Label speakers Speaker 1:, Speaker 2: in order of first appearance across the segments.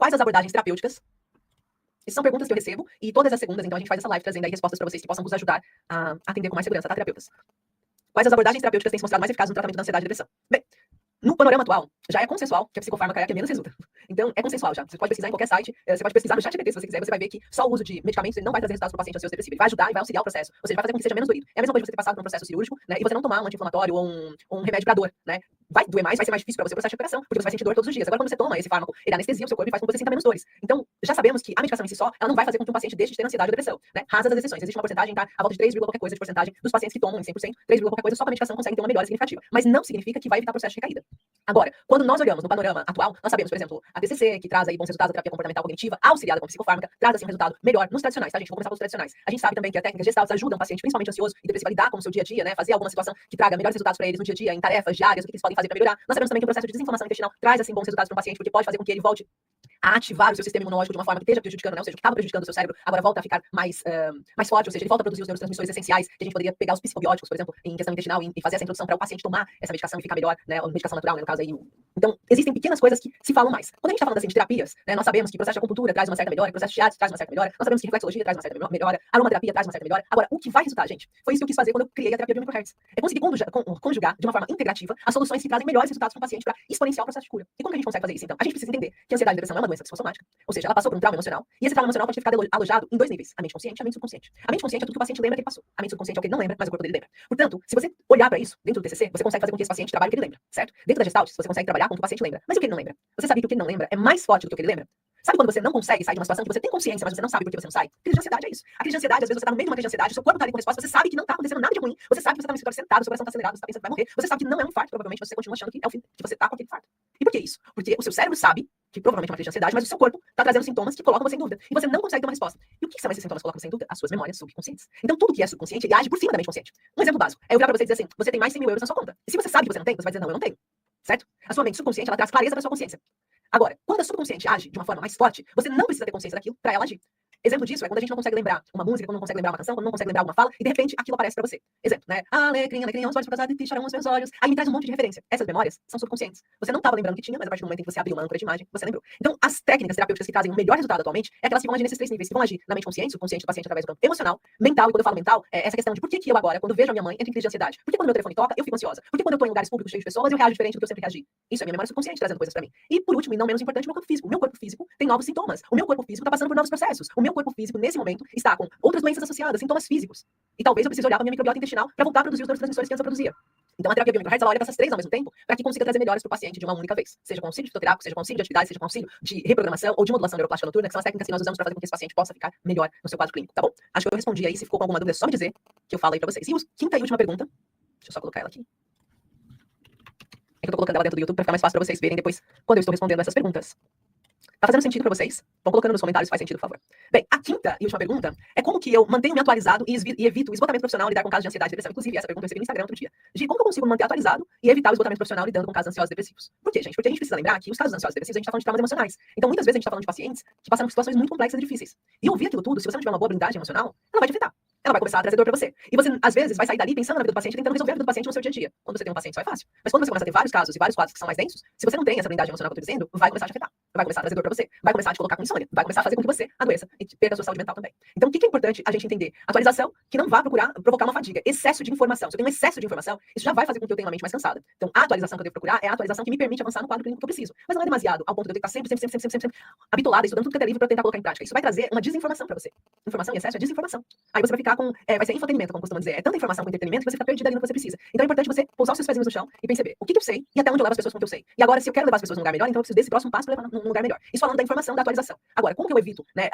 Speaker 1: Quais as abordagens terapêuticas? Essas são perguntas que eu recebo, e todas as segundas, então, a gente faz essa live trazendo aí respostas para vocês que possam vos ajudar a atender com mais segurança, tá, terapeutas? Quais as abordagens terapêuticas têm se mostrado mais eficazes no tratamento da ansiedade e depressão? Bem, no panorama atual, já é consensual que a psicofármaca é a que menos resulta. Então, é consensual já. Você pode pesquisar em qualquer site, você pode pesquisar no ChatGPT se você quiser, você vai ver que só o uso de medicamentos ele não vai trazer resultados para o paciente ansioso depressivo. Ele vai ajudar e vai auxiliar o processo. Ou seja, vai fazer com que seja menos doído. É a mesma coisa de você ter passado por um processo cirúrgico, né, e você não tomar um anti-inflamatório ou um remédio para dor, né? Vai doer mais, vai ser mais difícil para você o processo de recuperação, porque você vai sentir dor todos os dias. Agora, quando você toma esse fármaco, ele anestesia o seu corpo e faz com que você sinta menos dores. Então, já sabemos que a medicação em si só, ela não vai fazer com que um paciente deixe de ter ansiedade ou depressão, né? Rasas as exceções. Existe uma porcentagem, tá? A volta de 3, qualquer coisa de porcentagem dos pacientes que tomam em 100%, 3, qualquer coisa, só com a medicação consegue ter uma melhora significativa. Mas não significa que vai evitar o processo de recaída. Agora, quando nós olhamos no panorama atual, nós sabemos, por exemplo, a TCC, que traz aí bons resultados da terapia comportamental cognitiva, auxiliada com psicofármaca, traz assim um resultado melhor nos tradicionais, tá, gente? Vou começar pelos tradicionais. A gente sabe também que a técnica Gestalt ajuda um paciente, principalmente ansioso e depressivo, a lidar com o seu dia a dia, né? Fazer alguma situação que traga melhores resultados para eles no dia a dia, em tarefas diárias, o que eles podem fazer para melhorar. Nós sabemos também que o processo de desinflamação intestinal traz assim bons resultados para um paciente, porque pode fazer com que ele volte a ativar o seu sistema imunológico de uma forma que esteja prejudicando, né? Ou seja, que estava prejudicando o seu cérebro, agora volta a ficar mais forte, ou seja, ele volta a produzir os neurotransmissores essenciais, que a gente poderia pegar os psicobióticos, por exemplo, em questão intestinal e fazer essa introdução para o paciente tomar essa medicação e ficar melhor, né? Ou medicação natural, né, no caso aí. Então, existem pequenas coisas que se falam mais. Quando a gente está falando assim de terapias, né, nós sabemos que o processo de acupuntura traz uma certa melhora, o processo de shiatsu traz uma certa melhora, nós sabemos que reflexologia traz uma certa melhora, aromaterapia traz uma certa melhora. Agora, o que vai resultar, gente, foi isso que eu quis fazer quando eu criei a terapia de microhertz. É conseguir conjugar de uma forma integrativa as soluções que trazem melhores resultados para o paciente para exponenciar o processo de cura. E como que a gente consegue fazer isso, então? A gente precisa entender que a ansiedade e a depressão é uma doença psicossomática. Ou seja, ela passou por um trauma emocional, e esse trauma emocional pode ter ficado alojado em dois níveis: a mente consciente e a mente subconsciente. A mente consciente é tudo que o paciente lembra que ele passou. A mente subconsciente é o que ele não lembra, mas o corpo dele lembra. Portanto, se você olhar para isso dentro do TCC, você consegue fazer com que esse paciente trabalhe o que ele lembra, certo? Dentro da Gestalt, você consegue trabalhar com o que o paciente lembra. Mas o que ele não lembra? Você sabe que o que ele não lembra é mais forte do que o que ele lembra? Sabe quando você não consegue sair de uma situação que você tem consciência, mas você não sabe por que você não sai? Crise de ansiedade é isso. A crise de ansiedade, às vezes você tá no meio de uma crise de ansiedade, seu corpo tá ali com resposta, você sabe que não tá acontecendo nada de ruim, você sabe que você tá no escritório sentado, seu coração tá acelerado, você tá pensando que vai morrer, você sabe que não é um infarto, provavelmente você continua achando que é o fim, que você tá com aquele infarto. E por que isso? Porque o seu cérebro sabe que provavelmente é uma crise de ansiedade, mas o seu corpo tá trazendo sintomas que colocam você em dúvida. E você não consegue ter uma resposta. E o que são esses sintomas que colocam você em dúvida? As suas memórias subconscientes. Então tudo que é subconsciente, ele age por cima da mente consciente. Um exemplo básico é eu virar pra você e dizer assim: você tem mais 100 mil euros na sua conta. E se você sabe que você não tem, você vai dizer: não, eu não tenho. Certo? A sua mente subconsciente, ela traz clareza pra sua consciência. Agora, quando a subconsciente age de uma forma mais forte, você não precisa ter consciência daquilo para ela agir. Exemplo disso é quando a gente não consegue lembrar uma música, quando não consegue lembrar uma canção, quando não consegue lembrar alguma fala, e de repente aquilo aparece pra você. Exemplo, né? Alecrim, alecrim, os olhos para trás, choram os meus olhos. Aí me traz um monte de referência. Essas memórias são subconscientes. Você não estava lembrando que tinha, mas a partir do momento em que você abriu uma âncora de imagem, você lembrou. Então, as técnicas terapêuticas que trazem o melhor resultado atualmente é aquelas que vão agir nesses três níveis, que vão agir na mente consciente, subconsciente do paciente através do campo emocional, mental, e quando eu falo mental, é essa questão de por que eu agora, quando vejo a minha mãe, entro em crise de ansiedade? Por que quando meu telefone toca, eu fico ansiosa? Por que quando eu tô em lugares públicos cheios de pessoas, eu reajo diferente do que eu sempre reagi? Isso é minha memória subconsciente trazendo coisas pra mim. E por último, e não menos importante, meu corpo físico. O meu corpo físico tem novos sintomas. O meu corpo físico tá passando por novos processos. O meu corpo físico, nesse momento, está com outras doenças associadas, sintomas físicos. E talvez eu precise olhar para minha microbiota intestinal para voltar a produzir os neurotransmissores que antes eu produzia. Então a terapia biomicrohertz, ela olha para essas três ao mesmo tempo, para que consiga trazer melhoras para o paciente de uma única vez. Seja com auxílio fitoterápico, seja com auxílio de atividade, seja com auxílio de reprogramação ou de modulação neuroplástica noturna, que são as técnicas que nós usamos para fazer com que esse paciente possa ficar melhor no seu quadro clínico, tá bom? Acho que eu respondi aí. Se ficou com alguma dúvida, é só me dizer que eu falo aí para vocês. E a quinta e última pergunta, deixa eu só colocar ela aqui. É que eu tô colocando ela dentro do YouTube para ficar mais fácil para vocês verem depois quando eu estou respondendo essas perguntas. Tá fazendo sentido pra vocês? Vão colocando nos comentários se faz sentido, por favor. Bem, a quinta e última pergunta é como que eu mantenho-me atualizado e evito o esgotamento profissional lidar com casos de ansiedade e depressão. Inclusive, essa pergunta eu recebi no Instagram outro dia. De como que eu consigo me manter atualizado e evitar o esgotamento profissional lidando com casos ansiosos e depressivos. Por quê, gente? Porque a gente precisa lembrar que os casos ansiosos e depressivos, a gente tá falando de traumas emocionais. Então, muitas vezes a gente tá falando de pacientes que passaram por situações muito complexas e difíceis. E ouvir aquilo tudo, se você não tiver uma boa blindagem emocional, ela vai te afetar. Ela vai começar a trazer dor pra você. E você, às vezes, vai sair dali pensando na vida do paciente, tentando resolver a vida do paciente no seu dia a dia. Quando você tem um paciente, só é fácil. Mas quando você começa a ter vários casos e vários quadros que são mais densos, se você não tem essa blindagem emocional que eu tô dizendo, vai começar a te afetar. Vai começar a trazer dor pra você. Vai começar a te colocar com insônia. Vai começar a fazer com que você adoeça e perca a sua saúde mental também. Então, o que é importante a gente entender? Atualização que não vá provocar uma fadiga. Excesso de informação. Se eu tenho um excesso de informação, isso já vai fazer com que eu tenha uma mente mais cansada. Então, a atualização que eu devo procurar é a atualização que me permite avançar no quadro clínico que eu preciso. Mas não é demasiado, ao ponto de eu ter que estar sempre habitolada, estudando tudo que é livre pra tentar colocar em prática. Isso vai trazer uma desinformação pra você. Informação em excesso é desinformação. Aí você vai ficar com, vai ser infotenimento, como costumam dizer. É tanta informação com entretenimento que você fica perdido ali no que você precisa. Então é importante você pousar os seus pezinhos no chão e perceber o que eu sei e até onde eu levo as pessoas com o que eu sei. E agora, se eu quero levar as pessoas num lugar melhor, então eu preciso desse próximo passo para levar num lugar melhor. Isso falando da informação, da atualização. Agora, como que eu evito, né,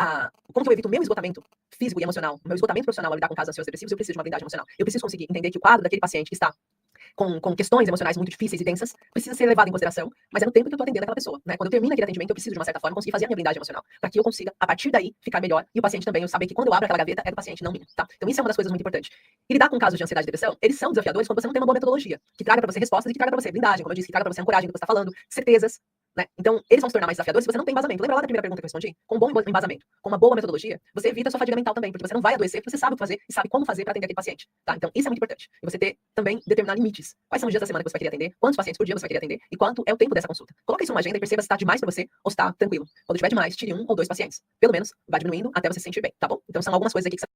Speaker 1: como que eu evito o meu esgotamento físico e emocional, o meu esgotamento profissional ao lidar com casos ansiosos e depressivos? Eu preciso de uma blindagem emocional. Eu preciso conseguir entender que o quadro daquele paciente que está com questões emocionais muito difíceis e densas, precisa ser levado em consideração, mas é no tempo que eu tô atendendo aquela pessoa, né? Quando eu termino aquele atendimento, eu preciso, de uma certa forma, conseguir fazer a minha blindagem emocional, para que eu consiga, a partir daí, ficar melhor, e o paciente também, eu saber que quando eu abro aquela gaveta, é do paciente, não minha, tá? Então isso é uma das coisas muito importantes. E lidar com casos de ansiedade e depressão, eles são desafiadores quando você não tem uma boa metodologia, que traga para você respostas e que traga para você blindagem, como eu disse, que traga para você ancoragem do que você tá falando, certezas, né? Então, eles vão se tornar mais desafiadores se você não tem embasamento. Lembra lá da primeira pergunta que eu respondi? Com um bom embasamento, com uma boa metodologia, você evita a sua fadiga mental também, porque você não vai adoecer, porque você sabe o que fazer e sabe como fazer para atender aquele paciente, tá? Então, isso é muito importante. E você ter também determinar limites. Quais são os dias da semana que você vai querer atender? Quantos pacientes por dia você vai querer atender? E quanto é o tempo dessa consulta? Coloque isso numa agenda e perceba se está demais para você ou se está tranquilo. Quando tiver demais, tire 1 ou 2 pacientes. Pelo menos, vá diminuindo até você se sentir bem, tá bom? Então, são algumas coisas aqui que